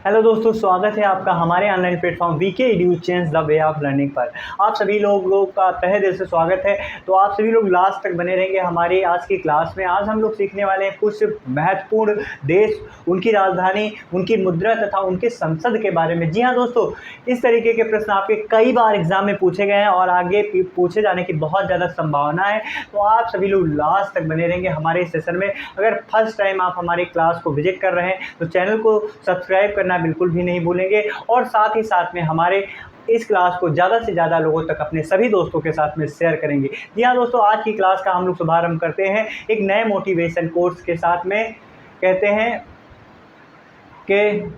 Hello दोस्तों, स्वागत है आपका हमारे online platform VK edu change the way of learning पर। आप सभी लोगों का तहे दिल से स्वागत है। तो आप सभी लोग लास्ट तक बने रहेंगे हमारी आज की क्लास में। आज हम लोग सीखने वाले हैं कुछ महत्वपूर्ण देश, उनकी राजधानी, उनकी मुद्रा तथा उनके संसद के बारे में। जी हाँ दोस्तों, इस तरीके के प्रश्न आपके कई बार एग्जाम में पूछे गए हैं और आगे पूछे जाने की बहुत ज़्यादा संभावना है। तो आप सभी लोग लास्ट तक बने रहेंगे हमारे इस सेशन में। अगर फर्स्ट टाइम आप हमारी क्लास को विजिट कर रहे हैं तो चैनल को सब्सक्राइब करना बिल्कुल भी नहीं भूलेंगे और साथ ही साथ में हमारे इस क्लास को ज़्यादा से ज़्यादा लोगों तक अपने सभी दोस्तों के साथ में शेयर करेंगे। जी हाँ दोस्तों, आज की क्लास का हम लोग शुभारंभ करते हैं एक नए मोटिवेशन कोर्स के साथ में। कहते हैं कि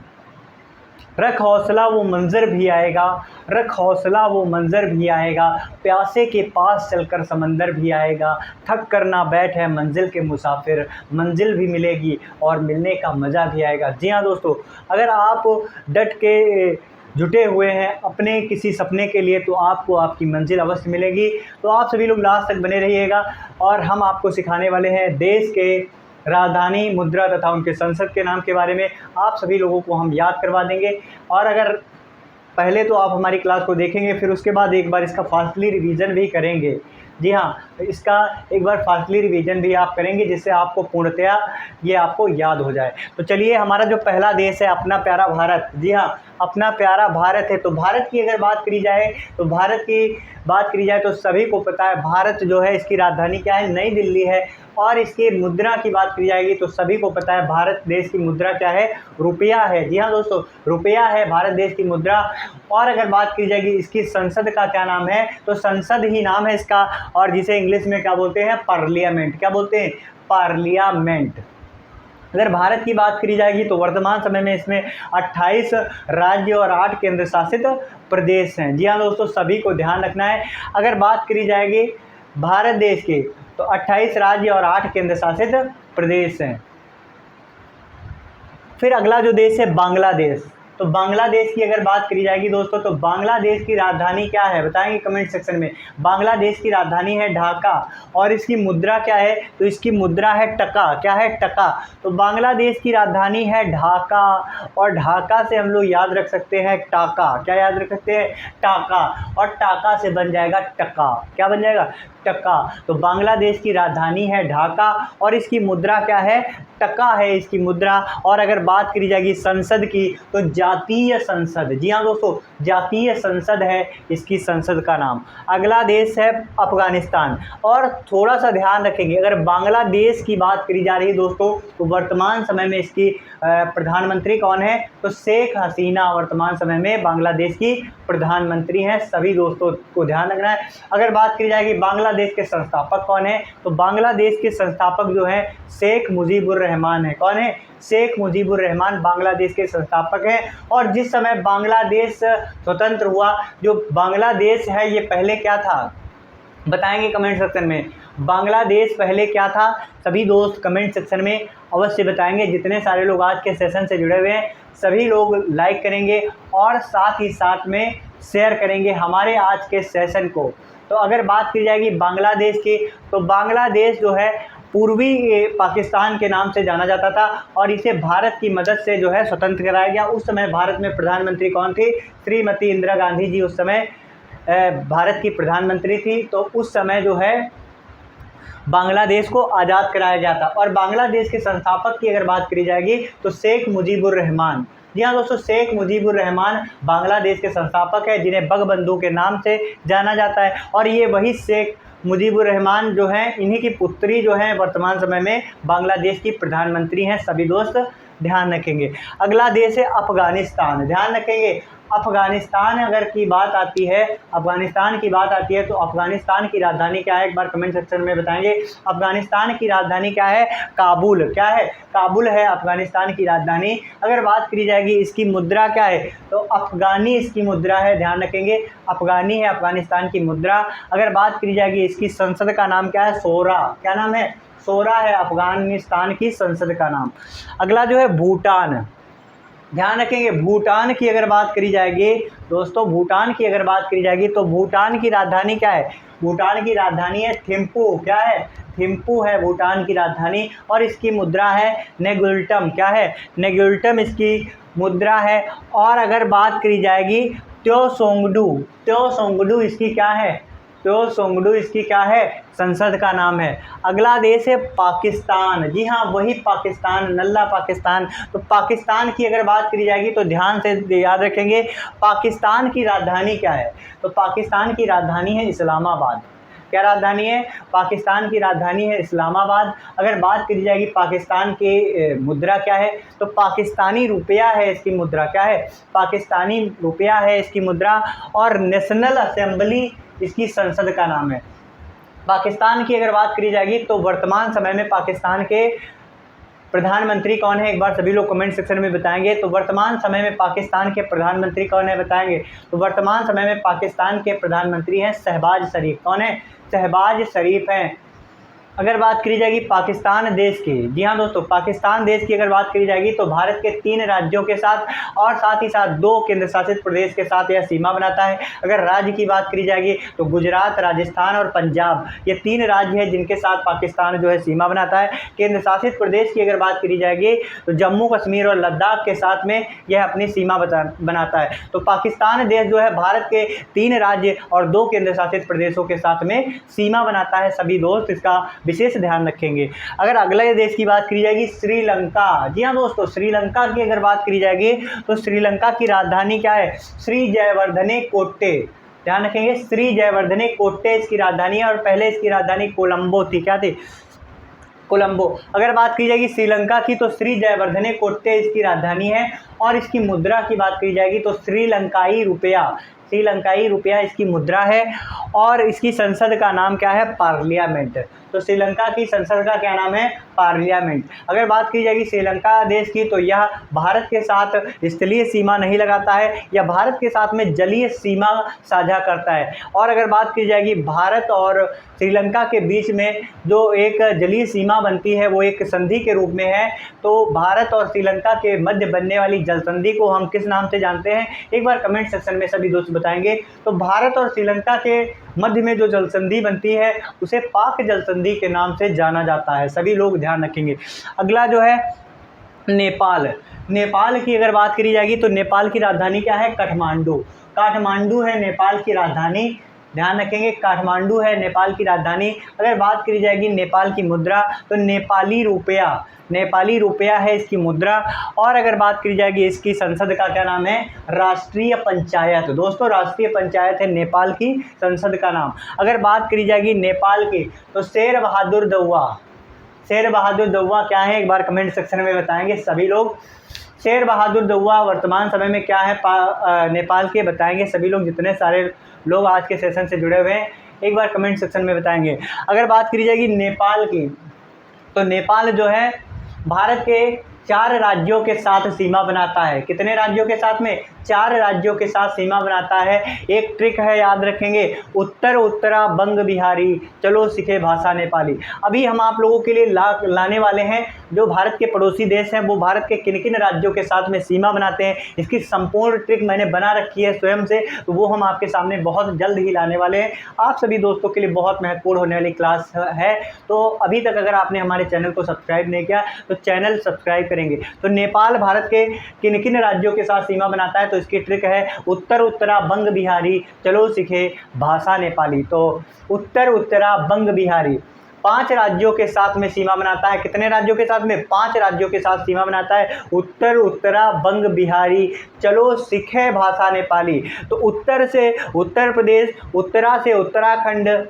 रख हौसला वो मंजर भी आएगा, रख हौसला वो मंजर भी आएगा, प्यासे के पास चलकर समंदर भी आएगा, थक कर ना बैठ है मंजिल के मुसाफिर, मंजिल भी मिलेगी और मिलने का मज़ा भी आएगा। जी हाँ दोस्तों, अगर आप डट के जुटे हुए हैं अपने किसी सपने के लिए तो आपको आपकी मंजिल अवश्य मिलेगी। तो आप सभी लोग लास्ट तक बने रहिएगा और हम आपको सिखाने वाले हैं देश के राजधानी, मुद्रा तथा उनके संसद के नाम के बारे में। आप सभी लोगों को हम याद करवा देंगे और अगर पहले तो आप हमारी क्लास को देखेंगे, फिर उसके बाद एक बार इसका फास्टली रिवीजन भी करेंगे। जी हाँ, इसका एक बार फास्टली रिवीजन भी आप करेंगे जिससे आपको पूर्णतया ये आपको याद हो जाए। तो चलिए, हमारा जो पहला देश है अपना प्यारा भारत। जी हाँ, अपना प्यारा भारत है। तो भारत की अगर बात करी जाए तो सभी को पता है भारत जो है इसकी राजधानी क्या है, नई दिल्ली है। और इसकी मुद्रा की बात की जाएगी तो सभी को पता है भारत देश की मुद्रा क्या है, रुपया है। जी हाँ दोस्तों, रुपया है भारत देश की मुद्रा। और अगर बात की जाएगी इसकी संसद का क्या नाम है, तो संसद ही नाम है इसका, और जिसे इंग्लिश में क्या बोलते हैं, पार्लियामेंट। क्या बोलते हैं, पार्लियामेंट। अगर भारत की बात करी जाएगी तो वर्तमान समय में इसमें 28 राज्य और 8 केंद्र शासित प्रदेश हैं। जी हाँ दोस्तों, सभी को ध्यान रखना है। अगर बात करी जाएगी भारत देश की तो 28 राज्य और 8 केंद्र शासित प्रदेश हैं। फिर अगला जो देश है बांग्लादेश। तो बांग्लादेश की अगर बात करी जाएगी दोस्तों तो बांग्लादेश की राजधानी क्या है, बताएंगे कमेंट सेक्शन में। बांग्लादेश की राजधानी है ढाका और इसकी मुद्रा क्या है, तो इसकी मुद्रा है टका। क्या है, टका। तो बांग्लादेश की राजधानी है ढाका और ढाका से हम लोग याद रख सकते हैं टाका। क्या याद रख सकते हैं, टाका। और टाका से बन जाएगा टका। क्या बन जाएगा, टका। तो बांग्लादेश की राजधानी है ढाका और इसकी मुद्रा क्या है, टका है इसकी मुद्रा। और अगर बात करी जाएगी संसद की तो जातीय संसद। जी हाँ दोस्तों, जातीय संसद है इसकी संसद का नाम। अगला देश है अफगानिस्तान। और थोड़ा सा ध्यान रखेंगे, अगर बांग्लादेश की बात करी जा रही है दोस्तों तो वर्तमान समय में इसकी प्रधानमंत्री कौन है, तो शेख हसीना वर्तमान समय में बांग्लादेश की प्रधानमंत्री हैं। सभी दोस्तों को ध्यान रखना है। अगर बात की जाएगी बांग्लादेश के संस्थापक कौन है, तो बांग्लादेश के संस्थापक जो है शेख मुजीबुर रहमान है। कौन है, शेख मुजीबुर रहमान बांग्लादेश के संस्थापक हैं। और जिस समय बांग्लादेश स्वतंत्र हुआ, जो बांग्लादेश है ये पहले क्या था, बताएंगे कमेंट सेक्शन में। बांग्लादेश पहले क्या था, सभी दोस्त कमेंट सेक्शन में अवश्य बताएंगे। जितने सारे लोग आज के सेशन से जुड़े हुए हैं सभी लोग लाइक करेंगे और साथ ही साथ में शेयर करेंगे हमारे आज के सेशन को। तो अगर बात की जाएगी बांग्लादेश की तो बांग्लादेश जो है पूर्वी पाकिस्तान के नाम से जाना जाता था और इसे भारत की मदद से जो है स्वतंत्र कराया गया। उस समय भारत में प्रधानमंत्री कौन थी, श्रीमती इंदिरा गांधी जी उस समय भारत की प्रधानमंत्री थी। तो उस समय जो है बांग्लादेश को आज़ाद कराया जाता। और बांग्लादेश के संस्थापक की अगर बात करी जाएगी तो शेख मुजीबुर रहमान। जी हाँ दोस्तों, शेख मुजीबुर रहमान बांग्लादेश के संस्थापक है जिन्हें बंगबंधु के नाम से जाना जाता है। और ये वही शेख मुजीबुर रहमान जो हैं, इन्हीं की पुत्री जो हैं वर्तमान समय में बांग्लादेश की प्रधानमंत्री हैं। सभी दोस्त ध्यान रखेंगे। अगला देश है अफगानिस्तान। ध्यान रखेंगे, अफगानिस्तान अगर की बात आती है, अफगानिस्तान की बात आती है तो अफगानिस्तान की राजधानी क्या है, एक बार कमेंट सेक्शन में बताएंगे। अफगानिस्तान की राजधानी क्या है, काबुल। क्या है, काबुल है अफगानिस्तान की राजधानी। अगर बात करी जाएगी इसकी मुद्रा क्या है, तो अफगानी इसकी मुद्रा है। ध्यान रखेंगे, अफगानी है अफगानिस्तान की मुद्रा। अगर बात करी जाएगी इसकी संसद का नाम क्या है, शोरा। क्या नाम है, शोरा है अफगानिस्तान की संसद का नाम। अगला जो है भूटान। ध्यान रखेंगे। भूटान की अगर बात करी जाएगी दोस्तों, भूटान की अगर बात करी जाएगी तो भूटान की राजधानी क्या है? भूटान की राजधानी है थिम्पू। क्या है? थिम्पू है भूटान की राजधानी और इसकी मुद्रा है नेगुल्टम। क्या है? नेगुल्टम इसकी मुद्रा है। और अगर बात करी जाएगी त्योसोंगडू, त्योसोंगडू इसकी क्या है? त्योसोंगडू इसकी क्या है? संसद का नाम है। अगला देश है पाकिस्तान। जी हाँ, वही पाकिस्तान, नल्ला पाकिस्तान। तो पाकिस्तान की अगर बात करी जाएगी तो ध्यान से याद रखेंगे, पाकिस्तान की राजधानी क्या है? तो पाकिस्तान की राजधानी है इस्लामाबाद। क्या राजधानी है? पाकिस्तान की राजधानी है इस्लामाबाद। अगर बात करी जाएगी पाकिस्तान के मुद्रा क्या है? तो पाकिस्तानी रुपया है इसकी मुद्रा। क्या है? पाकिस्तानी रुपया है इसकी मुद्रा। और नेशनल असेंबली इसकी संसद का नाम है। पाकिस्तान की अगर बात करी जाएगी तो वर्तमान समय में पाकिस्तान के प्रधानमंत्री कौन है? एक बार सभी लोग कमेंट सेक्शन में बताएंगे। तो वर्तमान समय में पाकिस्तान के प्रधानमंत्री कौन है बताएंगे? तो वर्तमान समय में पाकिस्तान के प्रधानमंत्री हैं शहबाज शरीफ। कौन है? शहबाज शरीफ हैं। अगर बात करी जाएगी पाकिस्तान देश की, जी हाँ दोस्तों, पाकिस्तान देश की अगर बात करी जाएगी तो भारत के 3 राज्यों के साथ और साथ ही साथ 2 केंद्र शासित प्रदेश के साथ यह सीमा बनाता है। अगर राज्य की बात करी जाएगी तो गुजरात, राजस्थान और पंजाब, ये 3 राज्य हैं जिनके साथ पाकिस्तान जो है सीमा बनाता है। केंद्र शासित प्रदेश की अगर बात करी जाएगी तो जम्मू कश्मीर और लद्दाख के साथ में यह अपनी सीमा बनाता है। तो पाकिस्तान देश जो है भारत के 3 राज्य और 2 केंद्र शासित प्रदेशों के साथ में सीमा बनाता है। सभी दोस्त इसका विशेष ध्यान रखेंगे। अगर अगले देश की बात करी जाएगी श्रीलंका। जी हाँ दोस्तों, श्रीलंका की अगर बात करी जाएगी तो श्रीलंका की राजधानी क्या है? श्री जयवर्धने कोट्टे। ध्यान रखेंगे, श्री जयवर्धने कोट्टे इसकी राजधानी है और पहले इसकी राजधानी कोलंबो थी। क्या थी? कोलंबो। अगर बात की जाएगी श्रीलंका की तो श्री जयवर्धने कोट्टे इसकी राजधानी है और इसकी मुद्रा की बात की जाएगी तो श्रीलंकाई रुपया, श्रीलंकाई रुपया इसकी मुद्रा है और इसकी संसद का नाम क्या है? पार्लियामेंट। तो श्रीलंका की संसद का क्या नाम है? पार्लियामेंट। अगर बात की जाएगी श्रीलंका देश की तो यह भारत के साथ स्थलीय सीमा नहीं लगाता है, यह भारत के साथ में जलीय सीमा साझा करता है। और अगर बात की जाएगी भारत और श्रीलंका के बीच में जो एक जलीय सीमा बनती है वो एक संधि के रूप में है। तो भारत और श्रीलंका के मध्य बनने वाली जल संधि को हम किस नाम से जानते हैं? एक बार कमेंट सेक्शन में सभी दोस्त बताएंगे। तो भारत और श्रीलंका के मध्य में जो जल संधि बनती है उसे पाक जल संधि के नाम से जाना जाता है। सभी लोग ध्यान रखेंगे। अगला जो है नेपाल। नेपाल की अगर बात करी जाएगी तो नेपाल की राजधानी क्या है? काठमांडू। काठमांडू है नेपाल की राजधानी। ध्यान रखेंगे, काठमांडू है नेपाल की राजधानी। अगर बात करी जाएगी नेपाल की मुद्रा तो नेपाली रुपया, नेपाली रुपया है इसकी मुद्रा। और अगर बात करी जाएगी इसकी संसद का क्या नाम है? राष्ट्रीय पंचायत। दोस्तों, राष्ट्रीय पंचायत है नेपाल की संसद का नाम। अगर बात करी जाएगी नेपाल की तो शेर बहादुर दौआ, शेर बहादुर दौआ क्या है? एक बार कमेंट सेक्शन में बताएंगे सभी लोग। शेर बहादुर दौआ वर्तमान समय में क्या है नेपाल के? बताएंगे सभी लोग, जितने सारे लोग आज के सेशन से जुड़े हुए हैं एक बार कमेंट सेक्शन में बताएंगे। अगर बात करी जाएगी नेपाल की तो नेपाल जो है भारत के 4 राज्यों के साथ सीमा बनाता है। कितने राज्यों के साथ में? 4 राज्यों के साथ सीमा बनाता है। एक ट्रिक है, याद रखेंगे, उत्तर उत्तरा बंग बिहारी, चलो सीखे भाषा नेपाली। अभी हम आप लोगों के लिए लाने वाले हैं जो भारत के पड़ोसी देश हैं वो भारत के किन किन राज्यों के साथ में सीमा बनाते हैं। इसकी संपूर्ण ट्रिक मैंने बना रखी है स्वयं से, तो वो हम आपके सामने बहुत जल्द ही लाने वाले हैं। आप सभी दोस्तों के लिए बहुत महत्वपूर्ण होने वाली क्लास है। तो अभी तक अगर आपने हमारे चैनल को सब्सक्राइब नहीं किया तो चैनल सब्सक्राइब करेंगे। तो नेपाल भारत के किन किन राज्यों के साथ सीमा बनाता है? तो इसकी ट्रिक है उत्तर उत्तरा बंग बिहारी, चलो सीखे भाषा नेपाली। तो उत्तर उत्तरा बंग बिहारी 5 राज्यों के साथ में सीमा बनाता है। कितने राज्यों के साथ में? 5 राज्यों के साथ सीमा बनाता है। उत्तर उत्तरा बंग बिहारी, चलो सीखे भाषा नेपाली। तो उत्तर से उत्तर प्रदेश, उत्तरा से उत्तराखंड,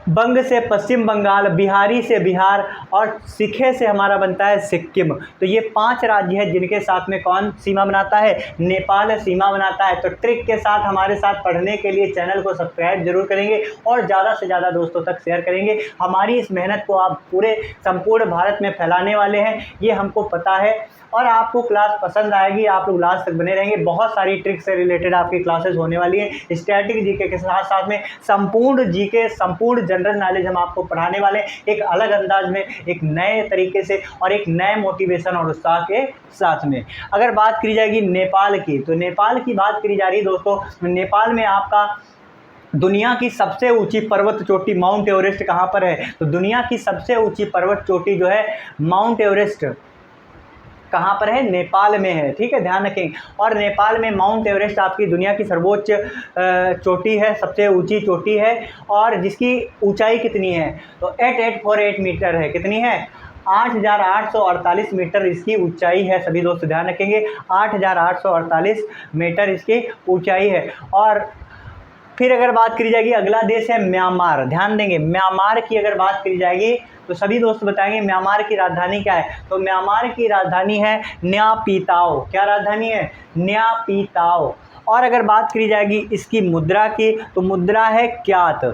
बंग से पश्चिम बंगाल, बिहारी से बिहार और सीखे से हमारा बनता है सिक्किम। तो ये 5 राज्य हैं जिनके साथ में कौन सीमा बनाता है? नेपाल सीमा बनाता है। तो ट्रिक के साथ हमारे साथ पढ़ने के लिए चैनल को सब्सक्राइब जरूर करेंगे और ज़्यादा से ज़्यादा दोस्तों तक शेयर करेंगे। हमारी इस मेहनत को आप पूरे संपूर्ण भारत में फैलाने वाले हैं, ये हमको पता है। और आपको क्लास पसंद आएगी, आप लोग लास्ट तक बने रहेंगे। बहुत सारी ट्रिक्स से रिलेटेड आपकी क्लासेस होने वाली है। स्टैटिक जीके के साथ साथ में संपूर्ण जीके, संपूर्ण जनरल नॉलेज हम आपको पढ़ाने वाले हैं, एक अलग अंदाज में, एक नए तरीके से और एक नए मोटिवेशन और उत्साह के साथ में। अगर बात करी जाएगी नेपाल की, तो नेपाल की बात करी जा रही है दोस्तों। नेपाल में आपका दुनिया की सबसे ऊंची पर्वत चोटी माउंट एवरेस्ट कहाँ पर है? तो दुनिया की सबसे ऊंची पर्वत चोटी जो है माउंट एवरेस्ट कहाँ पर है? नेपाल में है। ठीक है, ध्यान रखें। और नेपाल में माउंट एवरेस्ट आपकी दुनिया की सर्वोच्च चोटी है, सबसे ऊंची चोटी है। और जिसकी ऊंचाई कितनी है? तो 8848 मीटर है। कितनी है? 8848 मीटर इसकी ऊंचाई है। सभी दोस्त ध्यान रखेंगे, 8848 मीटर इसकी ऊंचाई है। और फिर अगर बात करी जाएगी, अगला देश है म्यांमार। ध्यान देंगे, म्यांमार की अगर बात करी जाएगी तो सभी दोस्त बताएंगे म्यांमार की राजधानी क्या है? तो म्यांमार की राजधानी है न्यापीताओ। क्या राजधानी है? न्यापीताओ। और अगर बात करी जाएगी इसकी मुद्रा की, तो मुद्रा है क्यात।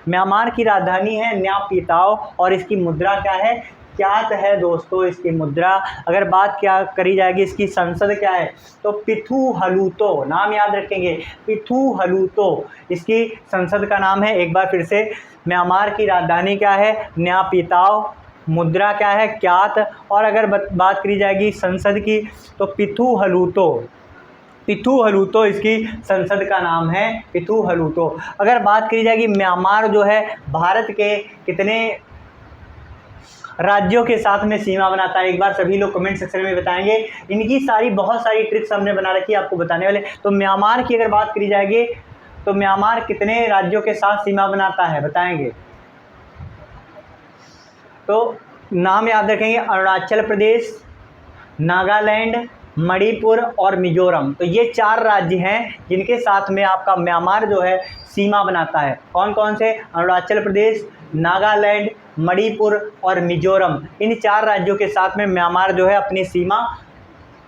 म्यांमार की राजधानी है न्यापीताओ और इसकी मुद्रा क्या है? क्यात है दोस्तों इसकी मुद्रा। अगर बात क्या करी जाएगी, इसकी संसद क्या है? तो पिथु हलूतो, नाम याद रखेंगे, पिथु हलूतो इसकी संसद का नाम है। एक बार फिर से, म्यांमार की राजधानी क्या है? न्यापीताओ, मुद्रा क्या है? क्यात। और अगर बात करी जाएगी संसद की, तो पिथु हलूतो, पिथु हलूतो इसकी संसद का नाम है, पिथु हलूतो। अगर बात करी जाएगी म्यांमार जो है भारत के कितने राज्यों के साथ में सीमा बनाता है? एक बार सभी लोग कमेंट सेक्शन में बताएंगे। इनकी सारी बहुत सारी ट्रिक्स हमने बना रखी है आपको बताने वाले। तो म्यांमार की अगर बात करी जाएगी, तो म्यांमार कितने राज्यों के साथ सीमा बनाता है? बताएंगे। तो नाम याद रखेंगे, अरुणाचल प्रदेश, नागालैंड, मणिपुर और मिजोरम। तो ये 4 राज्य हैं जिनके साथ में आपका म्यांमार जो है सीमा बनाता है। कौन कौन से? अरुणाचल प्रदेश, नागालैंड, मणिपुर और मिजोरम। इन 4 राज्यों के साथ में म्यांमार जो है अपनी सीमा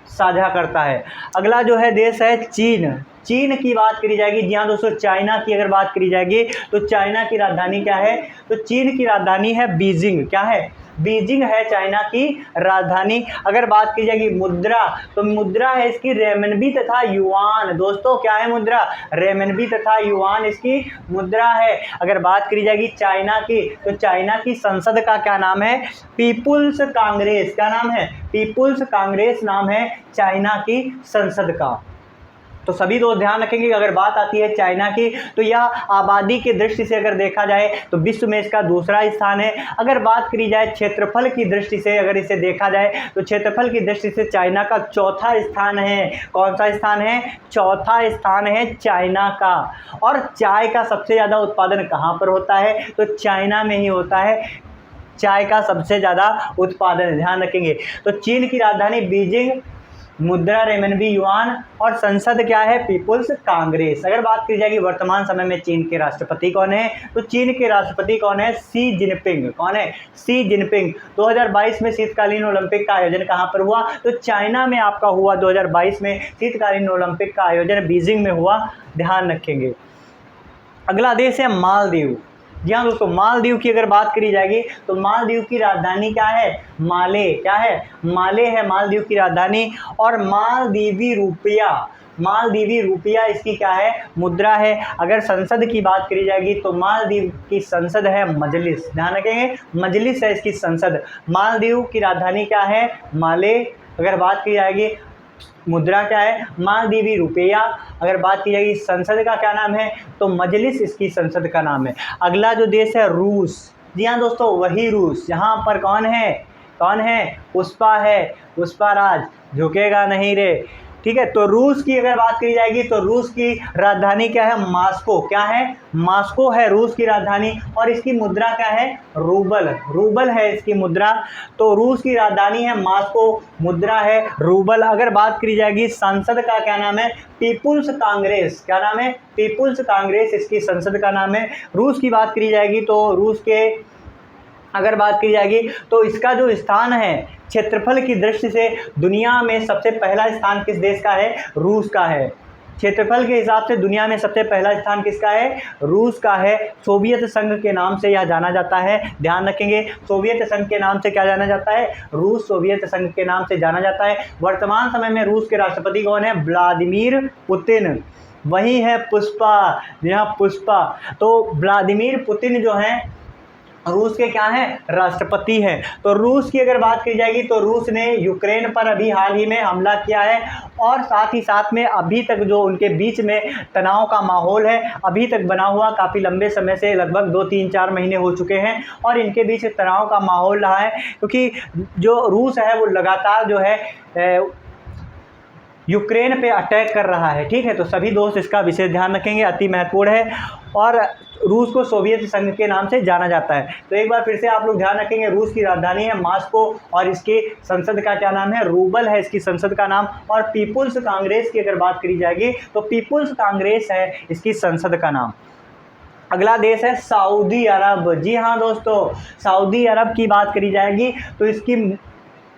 साझा करता है। अगला जो है देश है चीन। चीन की बात करी जाएगी, जी हाँ दोस्तों, चाइना की अगर बात करी जाएगी तो चाइना की राजधानी क्या है? तो चीन की राजधानी है बीजिंग। क्या है? बीजिंग है चाइना की राजधानी। अगर बात की जाएगी मुद्रा, तो मुद्रा है इसकी रेमनबी तथा युआन। दोस्तों क्या है मुद्रा? रेमनबी तथा युआन इसकी मुद्रा है। अगर बात करी जाएगी चाइना की, तो चाइना की संसद का क्या नाम है? पीपुल्स कांग्रेस। क्या नाम है? पीपुल्स कांग्रेस नाम है चाइना की संसद का। तो सभी दोस्त ध्यान रखेंगे कि अगर बात आती है चाइना की, तो यह आबादी की दृष्टि से अगर देखा जाए तो विश्व में इसका दूसरा स्थान है। अगर बात करी जाए क्षेत्रफल की दृष्टि से, अगर इसे देखा जाए तो क्षेत्रफल की दृष्टि से चाइना का चौथा स्थान है। कौन सा स्थान है? चौथा स्थान है चाइना का। और चाय का सबसे ज़्यादा उत्पादन कहाँ पर होता है? तो चाइना में ही होता है चाय का सबसे ज़्यादा उत्पादन। ध्यान रखेंगे। तो चीन की राजधानी बीजिंग, मुद्रा रेमनबी युआन और संसद क्या है? पीपुल्स कांग्रेस। अगर बात की जाएगी वर्तमान समय में चीन के राष्ट्रपति कौन है? तो चीन के राष्ट्रपति कौन है? Xi Jinping. कौन है? Xi Jinping. 2022 में शीतकालीन ओलंपिक का आयोजन कहाँ पर हुआ? तो चाइना में आपका हुआ। 2022 में शीतकालीन ओलंपिक का आयोजन बीजिंग में हुआ। ध्यान रखेंगे। अगला देश है मालदीव। जी हाँ दोस्तों, मालदीव की अगर बात करी जाएगी तो मालदीव की राजधानी क्या है? माले। क्या है? माले है मालदीव की राजधानी। और मालदीवी रुपया, मालदीवी रुपया इसकी क्या है? मुद्रा है। अगर संसद की बात करी जाएगी तो मालदीव की संसद है मजलिस। ध्यान रखेंगे, मजलिस है इसकी संसद। मालदीव की राजधानी क्या है? माले। अगर बात की जाएगी मुद्रा क्या है? मालदीवी रुपया। अगर बात की जाएगी संसद का क्या नाम है? तो मजलिस इसकी संसद का नाम है। अगला जो देश है रूस। जी हाँ दोस्तों, वही रूस। यहाँ पर कौन है? कौन है? पुष्पा है, पुष्पा राज, झुकेगा नहीं रे। ठीक है, तो रूस की अगर बात की जाएगी तो रूस की राजधानी क्या है? मॉस्को। क्या है? मॉस्को है रूस की राजधानी। और इसकी मुद्रा क्या है? रूबल। रूबल है इसकी मुद्रा। तो रूस की राजधानी है मॉस्को, मुद्रा है रूबल। अगर बात की जाएगी संसद का क्या नाम है? पीपुल्स कांग्रेस। क्या नाम है? पीपुल्स कांग्रेस इसकी संसद का नाम है। रूस की बात की जाएगी तो रूस के अगर बात की जाएगी तो इसका जो स्थान है क्षेत्रफल की दृष्टि से दुनिया में सबसे पहला स्थान किस देश का है? रूस का है। क्षेत्रफल के हिसाब से दुनिया में सबसे पहला स्थान किसका है? रूस का है। सोवियत संघ के नाम से यह जाना जाता है, ध्यान रखेंगे। सोवियत संघ के नाम से क्या जाना जाता है? रूस सोवियत संघ के नाम से जाना जाता है। वर्तमान समय में रूस के राष्ट्रपति कौन है? Vladimir Putin. वही है पुष्पा, यहाँ पुष्पा। तो व्लादिमीर पुतिन जो है रूस के क्या हैं? राष्ट्रपति हैं। तो रूस की अगर बात की जाएगी तो रूस ने यूक्रेन पर अभी हाल ही में हमला किया है, और साथ ही साथ में अभी तक जो उनके बीच में तनाव का माहौल है अभी तक बना हुआ, काफ़ी लंबे समय से, लगभग 2-3-4 महीने हो चुके हैं, और इनके बीच तनाव का माहौल रहा है, क्योंकि जो रूस है वो लगातार जो है यूक्रेन पे अटैक कर रहा है। ठीक है, तो सभी दोस्त इसका विशेष ध्यान रखेंगे, अति महत्वपूर्ण है। और रूस को सोवियत संघ के नाम से जाना जाता है। तो एक बार फिर से आप लोग ध्यान रखेंगे, रूस की राजधानी है मॉस्को, और इसकी संसद का क्या नाम है? रूबल है इसकी संसद का नाम। और पीपुल्स कांग्रेस की अगर बात करी जाएगी तो पीपुल्स कांग्रेस है इसकी संसद का नाम। अगला देश है सऊदी अरब। जी हाँ दोस्तों, सऊदी अरब की बात करी जाएगी तो इसकी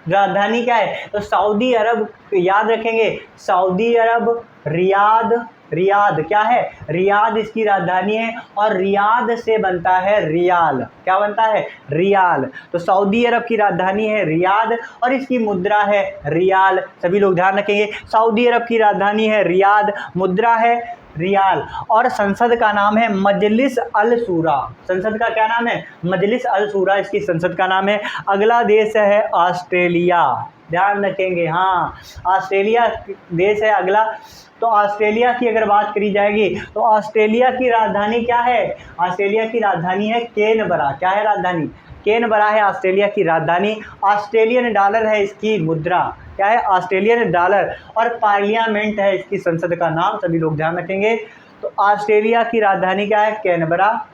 राजधानी क्या है? तो सऊदी अरब, याद रखेंगे, सऊदी अरब रियाद, रियाद क्या है? रियाद इसकी राजधानी है, और रियाद से बनता है रियाल। क्या बनता है? रियाल। तो सऊदी अरब की राजधानी है रियाद, और इसकी मुद्रा है रियाल। सभी लोग ध्यान रखेंगे, सऊदी अरब की राजधानी है रियाद, मुद्रा है रियाल, और संसद का नाम है मजलिस अल शूरा। संसद का क्या नाम है? मजलिस अल शूरा इसकी संसद का नाम है। अगला देश है ऑस्ट्रेलिया, ध्यान रखेंगे, हाँ ऑस्ट्रेलिया देश है अगला। तो ऑस्ट्रेलिया की अगर बात करी जाएगी तो ऑस्ट्रेलिया की राजधानी क्या है? ऑस्ट्रेलिया की राजधानी है कैनबरा। क्या है राजधानी? कैनबरा है ऑस्ट्रेलिया की राजधानी। ऑस्ट्रेलियन डॉलर है इसकी मुद्रा। क्या है? Australian dollar. और पार्लियामेंट है इसकी संसद का नाम, सभी लोग ध्यान रखेंगे। तो ऑस्ट्रेलिया की राजधानी क्या है? कैनबरा।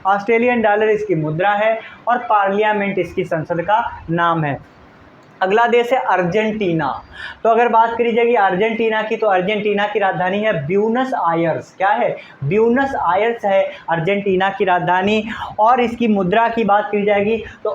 ऑस्ट्रेलियन डॉलर इसकी मुद्रा है, और पार्लियामेंट इसकी संसद का नाम है। अगला देश है अर्जेंटीना। तो अगर बात करी जाएगी अर्जेंटीना की तो अर्जेंटीना की राजधानी है ब्यूनस आयर्स। क्या है? ब्यूनस आयर्स है अर्जेंटीना की राजधानी। और इसकी मुद्रा की बात करी जाएगी तो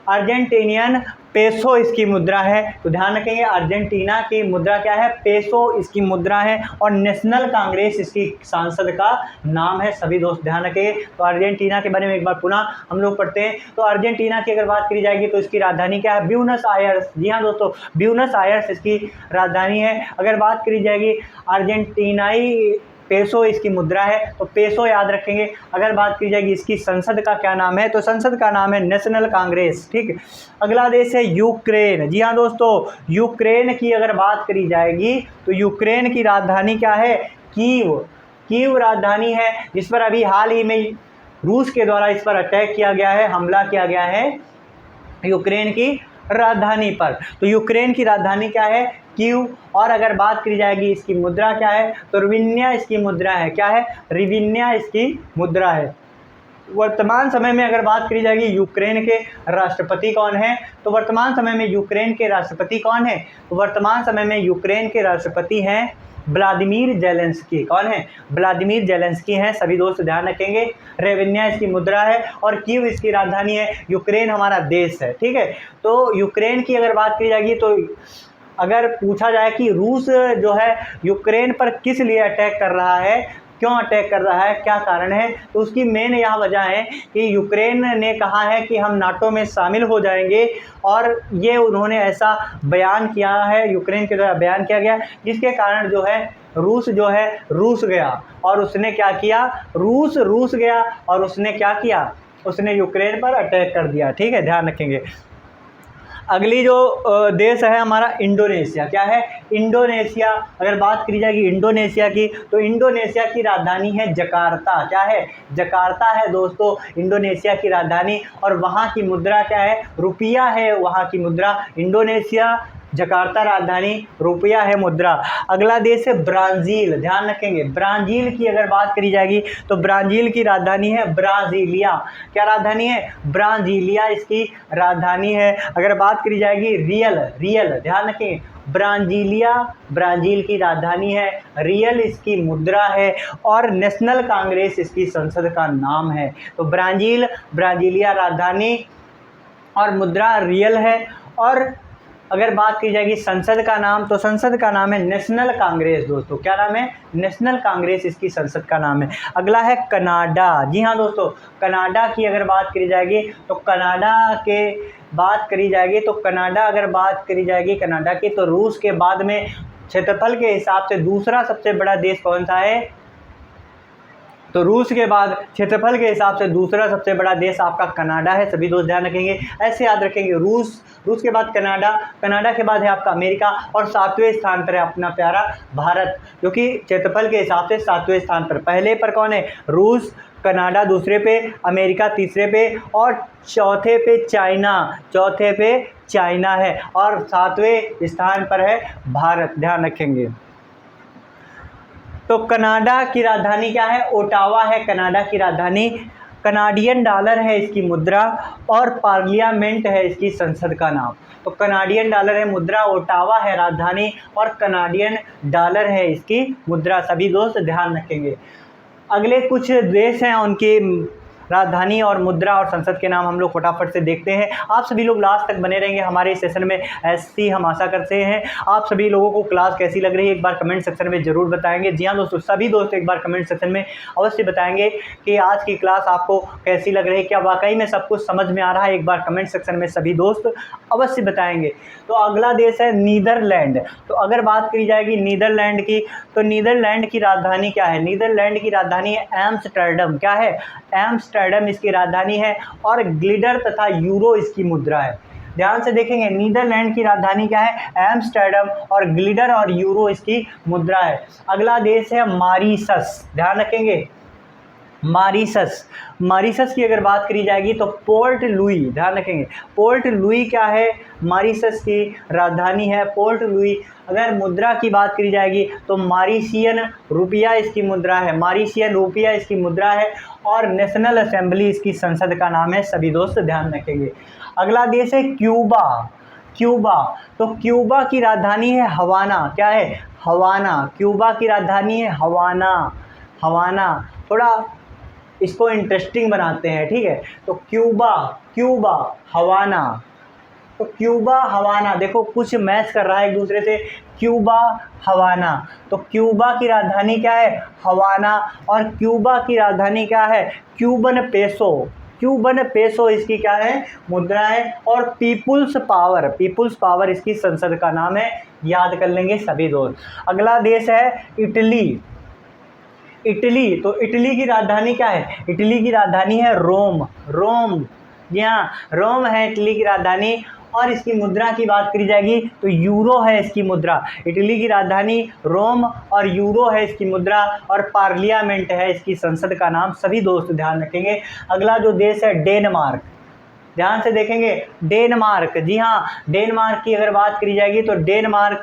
अर्जेंटीनियन पेसो इसकी मुद्रा है। तो ध्यान रखेंगे, अर्जेंटीना की मुद्रा क्या है? पेसो इसकी मुद्रा है, और नेशनल कांग्रेस इसकी सांसद का नाम है। सभी दोस्त ध्यान रखेंगे। तो अर्जेंटीना के बारे में एक बार पुनः हम लोग पढ़ते हैं। तो अर्जेंटीना की अगर बात करी जाएगी तो इसकी राजधानी क्या है? Buenos Aires. जी हाँ दोस्तों, ब्यूनस आयर्स इसकी राजधानी है। अगर बात करी जाएगी अर्जेंटीनाई पेसो इसकी मुद्रा है, तो पेसो याद रखेंगे। अगर बात की जाएगी इसकी संसद का क्या नाम है? तो संसद का नाम है नेशनल कांग्रेस। ठीक। अगला देश है यूक्रेन। जी हाँ दोस्तों, यूक्रेन की अगर बात करी जाएगी तो यूक्रेन की राजधानी क्या है? कीव। कीव राजधानी है, जिस पर अभी हाल ही में रूस के द्वारा इस पर अटैक किया गया है, हमला किया गया है यूक्रेन की राजधानी पर। तो यूक्रेन की राजधानी क्या है? कीव। और अगर बात की जाएगी इसकी मुद्रा क्या है? तो रिविन्या इसकी मुद्रा है। क्या है? रिविन्या इसकी मुद्रा है। वर्तमान समय में अगर बात करी जाएगी यूक्रेन के राष्ट्रपति कौन है? तो वर्तमान समय में यूक्रेन के राष्ट्रपति कौन है? तो वर्तमान समय में यूक्रेन के राष्ट्रपति हैं व्लादिमीर जेलेंस्की। कौन है? व्लादिमीर जेलेंस्की हैं। सभी दोस्त ध्यान रखेंगे। रेवेन्या इसकी मुद्रा है, और कीव इसकी राजधानी है। यूक्रेन हमारा देश है। ठीक है, तो यूक्रेन की अगर बात की जाएगी तो अगर पूछा जाए कि रूस जो है यूक्रेन पर किस लिए अटैक कर रहा है, क्यों अटैक कर रहा है, क्या कारण है, तो उसकी मेन यह वजह है कि यूक्रेन ने कहा है कि हम नाटो में शामिल हो जाएंगे, और ये उन्होंने ऐसा बयान किया है, यूक्रेन के द्वारा बयान किया गया, जिसके कारण जो है रूस रूस गया, और उसने क्या किया? रूस गया और उसने क्या किया? उसने यूक्रेन पर अटैक कर दिया। ठीक है, ध्यान रखेंगे। अगली जो देश है हमारा इंडोनेशिया। क्या है? इंडोनेशिया। अगर बात करी जाएगी इंडोनेशिया की तो इंडोनेशिया की राजधानी है जकार्ता। क्या है? जकार्ता है दोस्तों इंडोनेशिया की राजधानी, और वहाँ की मुद्रा क्या है? रुपया है वहाँ की मुद्रा। इंडोनेशिया, जकार्ता राजधानी, रुपया है मुद्रा। अगला देश है ब्राज़ील। ध्यान रखेंगे, ब्राज़ील की अगर बात करी जाएगी तो ब्राज़ील की राजधानी है ब्राज़ीलिया। क्या राजधानी है? ब्राज़ीलिया इसकी राजधानी है। अगर बात करी जाएगी रियल, ध्यान रखेंगे, ब्राज़ीलिया ब्राज़ील की राजधानी है, रियल इसकी मुद्रा है, और नेशनल कांग्रेस इसकी संसद का नाम है। तो ब्राज़ीलिया राजधानी और मुद्रा रियल है, और अगर बात की जाएगी संसद का नाम, तो संसद का नाम है नेशनल कांग्रेस दोस्तों। क्या नाम है? नेशनल कांग्रेस इसकी संसद का नाम है। अगला है कनाडा। जी हाँ दोस्तों, कनाडा की अगर बात करी जाएगी तो कनाडा के बात करी जाएगी तो कनाडा अगर बात करी जाएगी कनाडा की, तो रूस के बाद में क्षेत्रफल के हिसाब से दूसरा सबसे बड़ा देश कौन सा है? तो रूस के बाद क्षेत्रफल के हिसाब से दूसरा सबसे बड़ा देश आपका कनाडा है। सभी दोस्त ध्यान रखेंगे, ऐसे याद रखेंगे, रूस के बाद कनाडा, कनाडा के बाद है आपका अमेरिका और 7वें स्थान पर है अपना प्यारा भारत, जो कि क्षेत्रफल के हिसाब से 7वें स्थान पर। पहले पर कौन है? रूस, कनाडा दूसरे पे, अमेरिका तीसरे पे और चौथे पे चाइना है और 7वें स्थान पर है भारत। ध्यान रखेंगे। तो कनाडा की राजधानी क्या है? ओटावा है कनाडा की राजधानी। कनाडियन डॉलर है इसकी मुद्रा और पार्लियामेंट है इसकी संसद का नाम। तो कनाडियन डॉलर है मुद्रा, ओटावा है राजधानी और कनाडियन डॉलर है इसकी मुद्रा। सभी दोस्त ध्यान रखेंगे। अगले कुछ देश हैं, उनकी राजधानी और मुद्रा और संसद के नाम हम लोग फटाफट से देखते हैं। आप सभी लोग लास्ट तक बने रहेंगे हमारे इस सेशन में, ऐसी हम आशा करते हैं। आप सभी लोगों को क्लास कैसी लग रही है एक बार कमेंट सेक्शन में ज़रूर बताएंगे। जी हाँ दोस्तों, सभी दोस्त एक बार कमेंट सेक्शन में अवश्य बताएंगे कि आज की क्लास आपको कैसी लग रही है, क्या वाकई में सब कुछ समझ में आ रहा है। एक बार कमेंट सेक्शन में सभी दोस्त अवश्य बताएंगे। तो अगला देश है नीदरलैंड। तो अगर बात करी जाएगी नीदरलैंड की, तो नीदरलैंड की राजधानी क्या है? नीदरलैंड की राजधानी है एम्स्टर्डम। क्या है? एम्स्टर्डम इसकी राजधानी है और ग्लिडर तथा यूरो इसकी मुद्रा है। ध्यान से देखेंगे, नीदरलैंड की राजधानी क्या है? एम्स्टर्डम और ग्लिडर और यूरो इसकी मुद्रा है। अगला देश है मॉरीशस। ध्यान रखेंगे, मॉरीशस की अगर बात करी जाएगी तो पोर्ट लुई। ध्यान रखेंगे, पोर्ट लुई क्या है? मॉरीशस की राजधानी है पोर्ट लुई। अगर मुद्रा की बात करी जाएगी तो मॉरिशियन रुपया इसकी मुद्रा है, मॉरिशियन रुपया इसकी मुद्रा है और नेशनल असेंबली इसकी संसद का नाम है। सभी दोस्त ध्यान रखेंगे। अगला देश है क्यूबा। तो क्यूबा की राजधानी है हवाना। क्या है? हवाना। क्यूबा की राजधानी है हवाना। थोड़ा इसको इंटरेस्टिंग बनाते हैं, ठीक है। तो क्यूबा हवाना। तो क्यूबा हवाना, देखो कुछ मैच कर रहा है एक दूसरे से। क्यूबा हवाना, तो क्यूबा की राजधानी क्या है? हवाना और क्यूबा की राजधानी क्या है? क्यूबन पेसो इसकी क्या है? मुद्रा है। और पीपुल्स पावर इसकी संसद का नाम है। याद कर लेंगे सभी दोस्त। अगला देश है इटली। तो इटली की राजधानी क्या है? इटली की राजधानी है रोम। जी हाँ, रोम है इटली की राजधानी और इसकी मुद्रा की बात करी जाएगी तो यूरो है इसकी मुद्रा। इटली की राजधानी रोम और यूरो है इसकी मुद्रा और पार्लियामेंट है इसकी संसद का नाम। सभी दोस्त ध्यान रखेंगे। अगला जो देश है डेनमार्क। ध्यान से देखेंगे, डेनमार्क। जी हाँ, डेनमार्क की अगर बात करी जाएगी तो डेनमार्क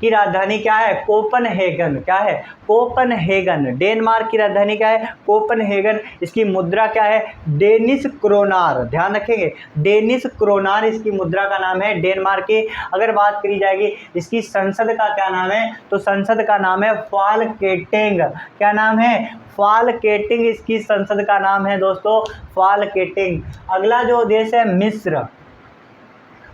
की राजधानी क्या है? कोपनहेगन। क्या है? कोपनहेगन। डेनमार्क की राजधानी क्या है? कोपनहेगन। इसकी मुद्रा क्या है? डेनिश क्रोनार। ध्यान रखेंगे, डेनिश क्रोनार इसकी मुद्रा का नाम है डेनमार्क की। अगर बात करी जाएगी इसकी संसद का क्या नाम है, तो संसद का नाम है फाल्केटिंग। क्या नाम है? फाल्केटिंग इसकी संसद का नाम है दोस्तों, फाल्केटिंग। अगला जो देश है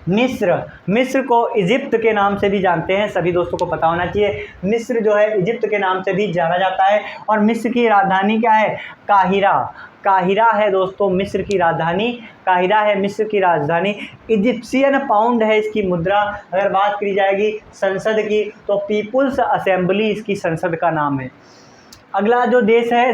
मिस्र को इजिप्ट के नाम से भी जानते हैं, सभी दोस्तों को पता होना चाहिए। मिस्र जो है इजिप्ट के नाम से भी जाना जाता है और मिस्र की राजधानी क्या है? काहिरा है दोस्तों मिस्र की राजधानी। काहिरा है मिस्र की राजधानी। इजिप्शियन पाउंड है इसकी मुद्रा। अगर बात करी जाएगी संसद की तो पीपुल्स असेंबली इसकी संसद का नाम है। अगला जो देश है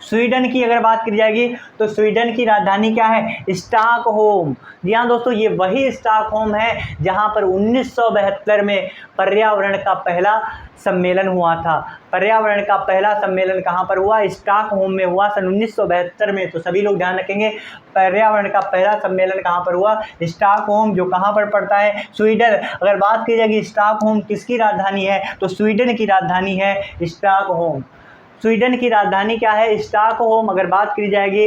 स्वीडन की अगर बात की जाएगी तो स्वीडन की राजधानी क्या है? स्टॉकहोम। जी हाँ दोस्तों, ये वही स्टॉकहोम है जहाँ पर 1972 में पर्यावरण का पहला सम्मेलन हुआ था। पर्यावरण का पहला सम्मेलन कहाँ पर हुआ? स्टॉकहोम में हुआ सन 1972 में। तो सभी लोग ध्यान रखेंगे, पर्यावरण का पहला सम्मेलन कहाँ पर हुआ? स्टॉकहोम, जो कहाँ पर पड़ता है? स्वीडन। अगर बात की जाएगी स्टॉकहोम किसकी राजधानी है, तो स्वीडन की राजधानी है स्टॉकहोम। स्वीडन की राजधानी क्या है? स्टॉकहोम। अगर बात की जाएगी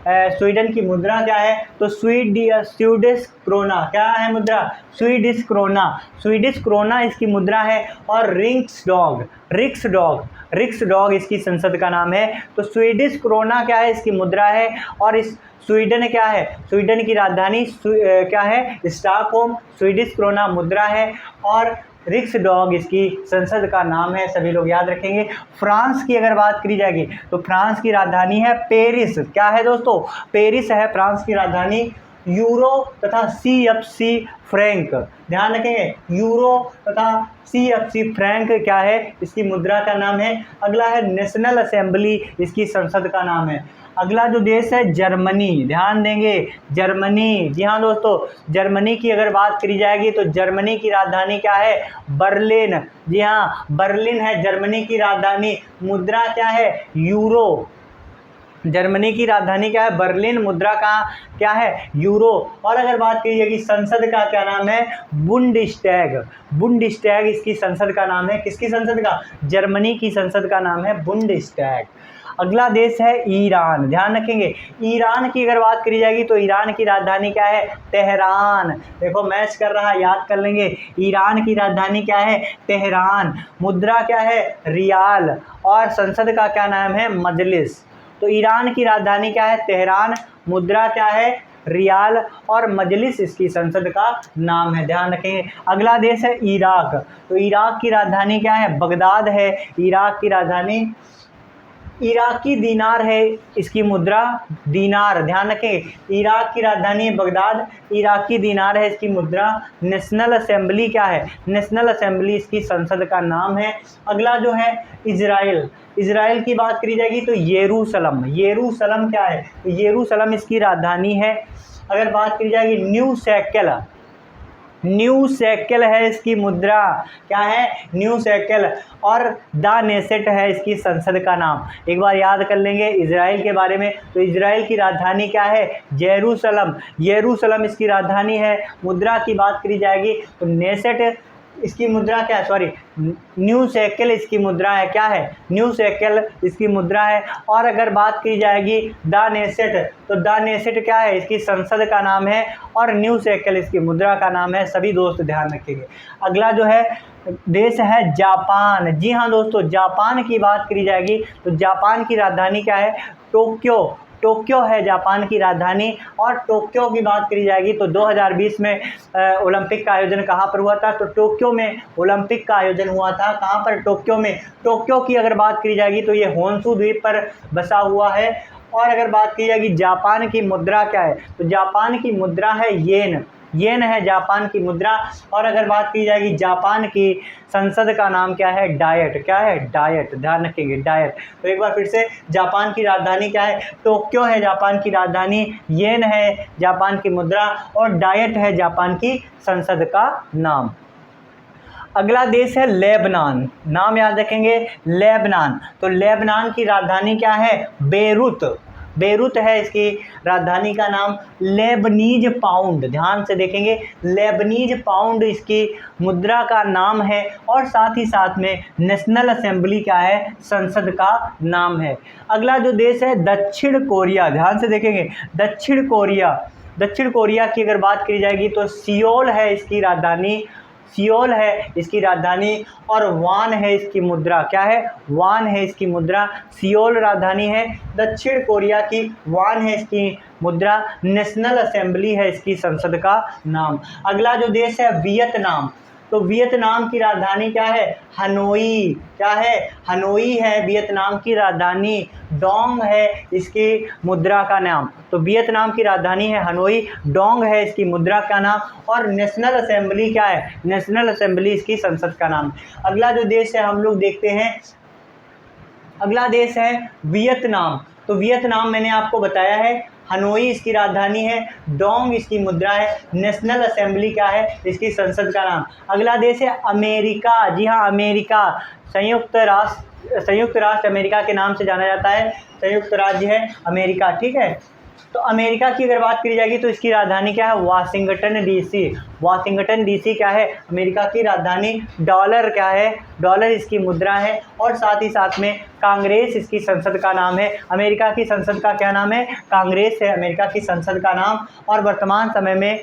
स्वीडन की मुद्रा क्या है? तो स्वीडिश क्रोना। क्या है मुद्रा? Swedish krona. स्वीडिश क्रोना इसकी मुद्रा है। और रिक्स डॉग इसकी संसद का नाम है। तो स्वीडिश क्रोना क्या है? इसकी मुद्रा है। और इस स्वीडन क्या है? स्वीडन की राजधानी क्या है? स्टॉकहोम। स्वीडिश क्रोना मुद्रा है और रिक्स डॉग इसकी संसद का नाम है। सभी लोग याद रखेंगे। फ्रांस की अगर बात करी जाएगी तो फ्रांस की राजधानी है पेरिस। क्या है दोस्तों? पेरिस है फ्रांस की राजधानी। यूरो तथा CFC फ्रैंक, ध्यान रखेंगे, यूरो तथा CFC फ्रैंक क्या है? इसकी मुद्रा का नाम है। अगला है नेशनल असेंबली, इसकी संसद का नाम है। अगला जो देश है जर्मनी, ध्यान देंगे, जर्मनी। जी हाँ दोस्तों, जर्मनी की अगर बात करी जाएगी तो जर्मनी की राजधानी क्या है? बर्लिन। जी हाँ, बर्लिन है जर्मनी की राजधानी। मुद्रा क्या है? यूरो। जर्मनी की राजधानी क्या है? बर्लिन। मुद्रा का क्या है? यूरो। और अगर बात की जाएगी संसद का क्या नाम है? बुंडस्टैग। बुंडस्टैग इसकी संसद का नाम है। किसकी संसद का? जर्मनी की संसद का नाम है बुंडस्टैग। अगला देश है ईरान, ध्यान रखेंगे। ईरान की अगर बात करी जाएगी तो ईरान की राजधानी क्या है? तेहरान। देखो मैच कर रहा है, याद कर लेंगे। ईरान की राजधानी क्या है? तेहरान। मुद्रा क्या है? रियाल। और संसद का क्या नाम है? मजलिस। तो ईरान की राजधानी क्या है? तेहरान। मुद्रा क्या है? रियाल। और मजलिस इसकी संसद का नाम है, ध्यान रखेंगे। अगला देश है इराक। तो इराक की राजधानी क्या है? बगदाद है इराक की राजधानी। इराकी दीनार है इसकी मुद्रा, दीनार, ध्यान रखें। इराक की राजधानी है बगदाद, इराकी दीनार है इसकी मुद्रा। नेशनल असेंबली क्या है? नेशनल असेंबली इसकी संसद का नाम है। अगला जो है इजराइल। इजराइल की बात करी जाएगी तो येरूशलम। येरूशलम क्या है? तो येरूशलम इसकी राजधानी है। अगर बात करी जाएगी न्यू शेकेल है इसकी मुद्रा। क्या है? New shekel. और दानेसेट है इसकी संसद का नाम। एक बार याद कर लेंगे इजराइल के बारे में। तो इजराइल की राजधानी क्या है? जेरूशलम। येरूशलम इसकी राजधानी है। मुद्रा की बात करी जाएगी तो नेसेट इसकी मुद्रा क्या है? सॉरी, न्यू शेकेल इसकी मुद्रा है। क्या है? न्यू शेकेल इसकी मुद्रा है। और अगर बात की जाएगी दानेसेट, तो दानेसेट क्या है? इसकी संसद का नाम है। और न्यू शेकेल इसकी मुद्रा का नाम है। सभी दोस्त ध्यान रखेंगे। अगला जो है देश है जापान। जी हाँ दोस्तों, जापान की बात करी जाएगी तो जापान की राजधानी क्या है? टोक्यो। टोक्यो है जापान की राजधानी। और टोक्यो की बात करी जाएगी तो 2020 में ओलंपिक का आयोजन कहाँ पर हुआ था? तो टोक्यो में ओलंपिक का आयोजन हुआ था। कहाँ पर? टोक्यो में। टोक्यो की अगर बात करी जाएगी तो ये होन्शु द्वीप पर बसा हुआ है। और अगर बात की जाएगी जापान की मुद्रा क्या है? तो जापान की मुद्रा है येन। येन है जापान की मुद्रा। और अगर बात की जाएगी जापान की संसद का नाम क्या है? डायट। क्या है? डायट, ध्यान रखेंगे, डायट। तो एक बार फिर से, जापान की राजधानी क्या है? टोक्यो है जापान की राजधानी, येन है जापान की मुद्रा और डायट है जापान की संसद का नाम। अगला देश है लेबनान। नाम याद रखेंगे, लेबनान। तो लेबनान की राजधानी क्या है? बेरूत। बेरूत है इसकी राजधानी का नाम। लेबनीज पाउंड, ध्यान से देखेंगे, लेबनीज पाउंड इसकी मुद्रा का नाम है। और साथ ही साथ में नेशनल असेंबली क्या है? संसद का नाम है। अगला जो देश है दक्षिण कोरिया, ध्यान से देखेंगे, दक्षिण कोरिया। दक्षिण कोरिया की अगर बात की जाएगी तो सियोल है इसकी राजधानी। सियोल है इसकी राजधानी। और वान है इसकी मुद्रा। क्या है? वान है इसकी मुद्रा। सियोल राजधानी है दक्षिण कोरिया की, वान है इसकी मुद्रा। नेशनल असेंबली है इसकी संसद का नाम। अगला जो देश है वियतनाम। तो वियतनाम की राजधानी क्या है? हनोई। क्या है? हनोई है वियतनाम की राजधानी। डोंग है इसकी मुद्रा का नाम। तो वियतनाम की राजधानी है हनोई, डोंग है इसकी मुद्रा का नाम। और नेशनल असेंबली क्या है? नेशनल असेंबली इसकी संसद का नाम। अगला जो देश है हम लोग देखते हैं, अगला देश है वियतनाम। तो वियतनाम मैंने आपको बताया है, हनोई इसकी राजधानी है, डोंग इसकी मुद्रा है, नेशनल असेंबली क्या है? इसकी संसद का नाम। अगला देश है अमेरिका। जी हाँ, अमेरिका। संयुक्त राष्ट्र अमेरिका के नाम से जाना जाता है, संयुक्त राज्य है अमेरिका। ठीक है। तो अमेरिका की अगर बात करी जाएगी तो इसकी राजधानी क्या है, वाशिंगटन डीसी। वाशिंगटन डीसी क्या है, अमेरिका की राजधानी। डॉलर क्या है, डॉलर इसकी मुद्रा है। और साथ ही साथ में कांग्रेस इसकी संसद का नाम है। अमेरिका की संसद का क्या नाम है, कांग्रेस है अमेरिका की संसद का नाम। और वर्तमान समय में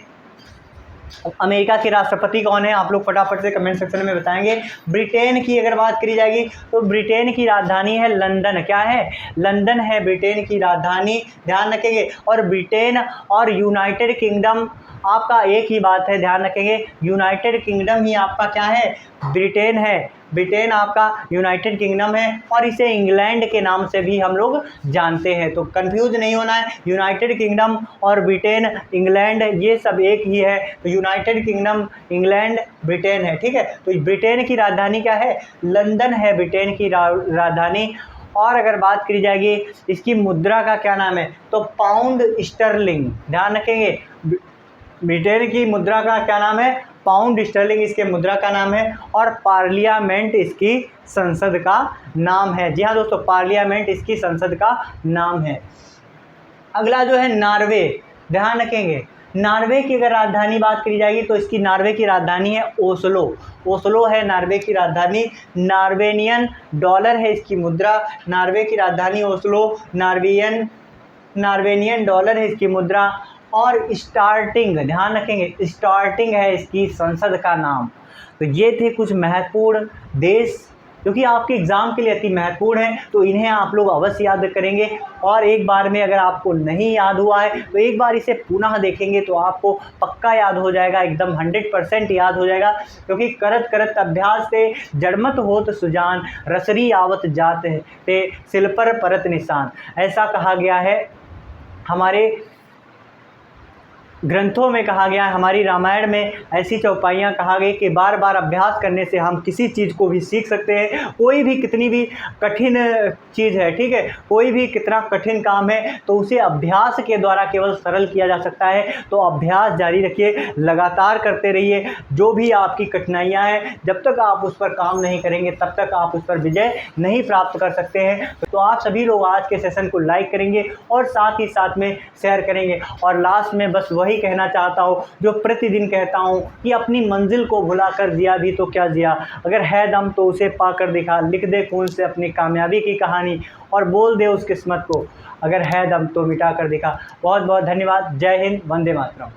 अमेरिका के राष्ट्रपति कौन है, आप लोग फटाफट से कमेंट सेक्शन में बताएंगे। ब्रिटेन की अगर बात करी जाएगी तो ब्रिटेन की राजधानी है लंदन। क्या है, लंदन है ब्रिटेन की राजधानी, ध्यान रखेंगे। और ब्रिटेन और यूनाइटेड किंगडम आपका एक ही बात है, ध्यान रखेंगे, यूनाइटेड किंगडम ही आपका क्या है, ब्रिटेन है। ब्रिटेन आपका यूनाइटेड किंगडम है और इसे इंग्लैंड के नाम से भी हम लोग जानते हैं, तो कंफ्यूज नहीं होना है। यूनाइटेड किंगडम और ब्रिटेन, इंग्लैंड, ये सब एक ही है। तो यूनाइटेड किंगडम, इंग्लैंड, ब्रिटेन है, ठीक है। तो ब्रिटेन की राजधानी क्या है, लंदन है ब्रिटेन की राजधानी। और अगर बात करी जाएगी इसकी मुद्रा का क्या नाम है, तो पाउंड स्टर्लिंग, ध्यान रखेंगे। ब्रिटेन की मुद्रा का क्या नाम है, पाउंड स्टर्लिंग इसके मुद्रा का नाम है। और पार्लियामेंट इसकी संसद का नाम है। जी हाँ दोस्तों, पार्लियामेंट इसकी संसद का नाम है। अगला जो है नॉर्वे, ध्यान रखेंगे। नॉर्वे की अगर राजधानी बात करी जाएगी तो इसकी नॉर्वे की राजधानी है ओस्लो। ओस्लो है नॉर्वे की राजधानी। नॉर्वेनियन डॉलर है इसकी मुद्रा। नॉर्वे की राजधानी ओस्लो, नॉर्वेनियन डॉलर है इसकी मुद्रा। और स्टार्टिंग, ध्यान रखेंगे, स्टार्टिंग है इसकी संसद का नाम। तो ये थे कुछ महत्वपूर्ण देश जो कि आपके एग्ज़ाम के लिए अति महत्वपूर्ण है, तो इन्हें आप लोग अवश्य याद करेंगे। और एक बार में अगर आपको नहीं याद हुआ है तो एक बार इसे पुनः देखेंगे तो आपको पक्का याद हो जाएगा, एकदम 100% याद हो जाएगा। क्योंकि करत करत अभ्यास से जड़मत होत सुजान, रसरी आवत जात है ते सिल पर परत निशान, ऐसा कहा गया है। हमारे ग्रंथों में कहा गया है, हमारी रामायण में ऐसी चौपाइयाँ कहा गई कि बार बार अभ्यास करने से हम किसी चीज़ को भी सीख सकते हैं। कोई भी कितनी भी कठिन चीज़ है, ठीक है, कोई भी कितना कठिन काम है तो उसे अभ्यास के द्वारा केवल सरल किया जा सकता है। तो अभ्यास जारी रखिए, लगातार करते रहिए। जो भी आपकी कठिनाइयाँ हैं, जब तक आप उस पर काम नहीं करेंगे तब तक आप उस पर विजय नहीं प्राप्त कर सकते हैं। तो आप सभी लोग आज के सेशन को लाइक करेंगे और साथ ही साथ में शेयर करेंगे। और लास्ट में बस वही कहना चाहता हूँ जो प्रतिदिन कहता हूँ कि अपनी मंजिल को भुलाकर जिया भी तो क्या जिया, अगर है दम तो उसे पाकर दिखा, लिख दे खून से अपनी कामयाबी की कहानी और बोल दे उस किस्मत को, अगर है दम तो मिटा कर दिखा। बहुत बहुत धन्यवाद। जय हिंद, वंदे मातरम।